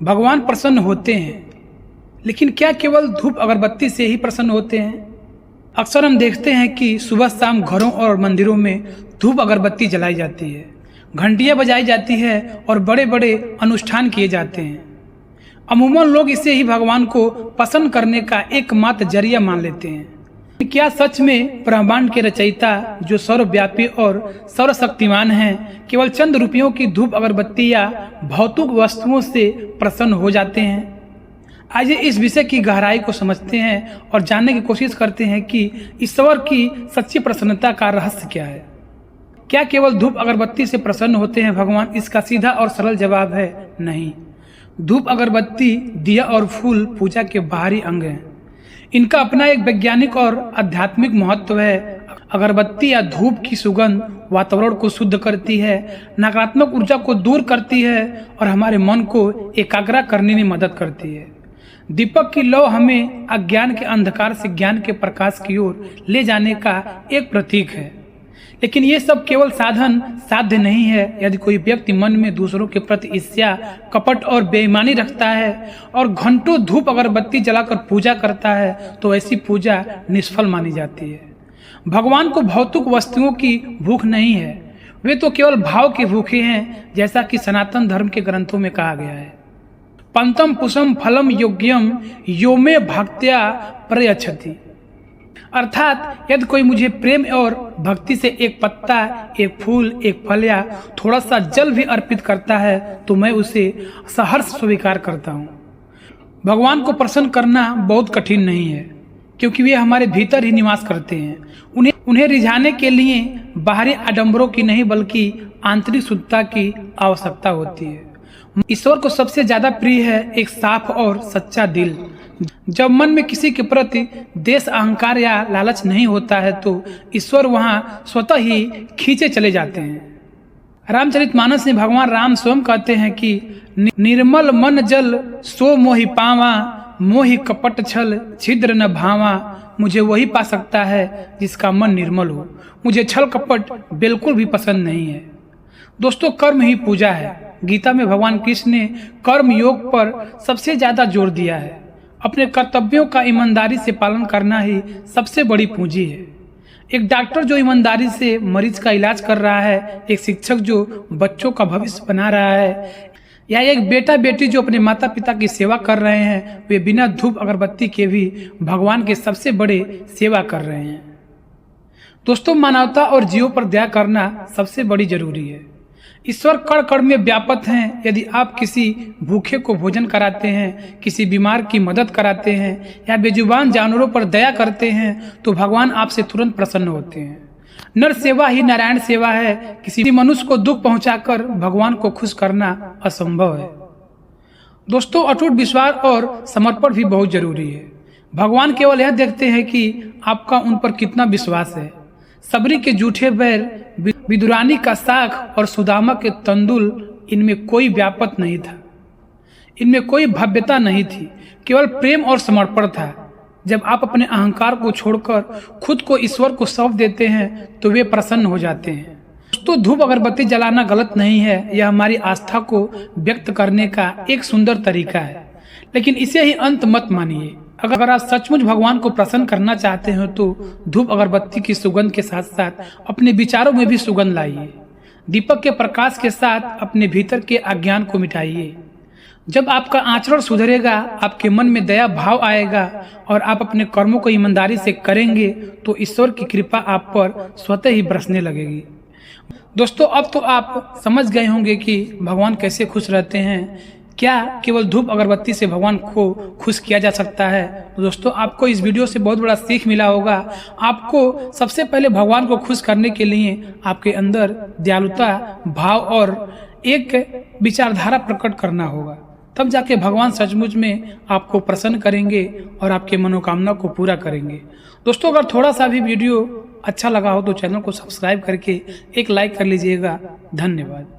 भगवान प्रसन्न होते हैं, लेकिन क्या केवल धूप अगरबत्ती से ही प्रसन्न होते हैं? अक्सर हम देखते हैं कि सुबह शाम घरों और मंदिरों में धूप अगरबत्ती जलाई जाती है, घंटियाँ बजाई जाती है और बड़े बड़े अनुष्ठान किए जाते हैं। अमूमन लोग इसे ही भगवान को प्रसन्न करने का एकमात्र जरिया मान लेते हैं। क्या सच में ब्रह्मांड के रचयिता, जो सर्वव्यापी और सर्वशक्तिमान हैं, केवल चंद रुपयों की धूप अगरबत्ती या भौतिक वस्तुओं से प्रसन्न हो जाते हैं? आइए इस विषय की गहराई को समझते हैं और जानने की कोशिश करते हैं कि ईश्वर की सच्ची प्रसन्नता का रहस्य क्या है। क्या केवल धूप अगरबत्ती से प्रसन्न होते हैं भगवान? इसका सीधा और सरल जवाब है नहीं। धूप अगरबत्ती, दिया और फूल पूजा के बाहरी अंग हैं। इनका अपना एक वैज्ञानिक और आध्यात्मिक महत्व है। अगरबत्ती या धूप की सुगंध वातावरण को शुद्ध करती है, नकारात्मक ऊर्जा को दूर करती है और हमारे मन को एकाग्र करने में मदद करती है। दीपक की लौ हमें अज्ञान के अंधकार से ज्ञान के प्रकाश की ओर ले जाने का एक प्रतीक है। लेकिन ये सब केवल साधन साध्य नहीं है। यदि कोई व्यक्ति मन में दूसरों के प्रति ईर्ष्या, कपट और बेईमानी रखता है और घंटों धूप अगरबत्ती जलाकर पूजा करता है, तो ऐसी पूजा निष्फल मानी जाती है। भगवान को भौतिक वस्तुओं की भूख नहीं है, वे तो केवल भाव के भूखे हैं, जैसा कि सनातन धर्म के ग्रंथों में कहा गया है। पंतम पुषम फलम योग्यम यो मे भक्त्या प्रयच्छति। अर्थात यदि कोई मुझे प्रेम और भक्ति से एक पत्ता, एक फूल, एक फल या थोड़ा सा जल भी अर्पित करता है, तो मैं उसे सहर्ष स्वीकार करता हूँ। भगवान को प्रसन्न करना बहुत कठिन नहीं है, क्योंकि वे हमारे भीतर ही निवास करते हैं। उन्हें रिझाने के लिए बाहरी आडंबरों की नहीं, बल्कि आंतरिक शुद्धता की आवश्यकता होती है। ईश्वर को सबसे ज्यादा प्रिय है एक साफ और सच्चा दिल। जब मन में किसी के प्रति देश, अहंकार या लालच नहीं होता है, तो ईश्वर वहाँ स्वतः ही खींचे चले जाते हैं। रामचरितमानस में भगवान राम स्वयं कहते हैं कि निर्मल मन जल सो मोहि पावा, मोहि कपट छल छिद्र न भावा। मुझे वही पा सकता है जिसका मन निर्मल हो। मुझे छल कपट बिल्कुल भी पसंद नहीं है। दोस्तों, कर्म ही पूजा है। गीता में भगवान कृष्ण ने कर्म योग पर सबसे ज्यादा जोर दिया है। अपने कर्तव्यों का ईमानदारी से पालन करना ही सबसे बड़ी पूंजी है। एक डॉक्टर जो ईमानदारी से मरीज का इलाज कर रहा है, एक शिक्षक जो बच्चों का भविष्य बना रहा है, या एक बेटा बेटी जो अपने माता पिता की सेवा कर रहे हैं, वे बिना धूप अगरबत्ती के भी भगवान के सबसे बड़े सेवा कर रहे हैं। दोस्तों, मानवता और जीवों पर दया करना सबसे बड़ी जरूरी है। ईश्वर कण कण में व्याप्त हैं। यदि आप किसी भूखे को भोजन कराते हैं, किसी बीमार की मदद कराते हैं या बेजुबान जानवरों पर दया करते हैं, तो भगवान आपसे तुरंत प्रसन्न होते हैं। नर सेवा ही नारायण सेवा है। किसी मनुष्य को दुख पहुंचाकर भगवान को खुश करना असंभव है। दोस्तों, अटूट विश्वास और समर्पण भी बहुत जरूरी है। भगवान केवल यह देखते हैं कि आपका उन पर कितना विश्वास है। सबरी के जूठे बैल, विदुरानी का साख और सुदामा के तंदुल, इनमें कोई व्यापत नहीं था, इनमें कोई भव्यता नहीं थी, केवल प्रेम और समर्पण था। जब आप अपने अहंकार को छोड़कर खुद को ईश्वर को सौंप देते हैं, तो वे प्रसन्न हो जाते हैं। तो धूप अगरबत्ती जलाना गलत नहीं है, यह हमारी आस्था को व्यक्त करने का एक सुंदर तरीका है, लेकिन इसे ही अंत मत मानिए। अगर आप सचमुच भगवान को प्रसन्न करना चाहते हो, तो धूप अगरबत्ती की सुगंध के साथ साथ अपने विचारों में भी सुगंध लाइए। दीपक के प्रकाश के साथ अपने भीतर के अज्ञान को मिटाइए। जब आपका आचरण सुधरेगा, आपके मन में दया भाव आएगा और आप अपने कर्मों को ईमानदारी से करेंगे, तो ईश्वर की कृपा आप पर स्वतः ही बरसने लगेगी। दोस्तों, अब तो आप समझ गए होंगे कि भगवान कैसे खुश रहते हैं। क्या केवल धूप अगरबत्ती से भगवान को खुश किया जा सकता है? तो दोस्तों, आपको इस वीडियो से बहुत बड़ा सीख मिला होगा। आपको सबसे पहले भगवान को खुश करने के लिए आपके अंदर दयालुता भाव और एक विचारधारा प्रकट करना होगा। तब जाके भगवान सचमुच में आपको प्रसन्न करेंगे और आपके मनोकामना को पूरा करेंगे। दोस्तों, अगर थोड़ा सा भी वीडियो अच्छा लगा हो तो चैनल को सब्सक्राइब करके एक लाइक कर लीजिएगा। धन्यवाद।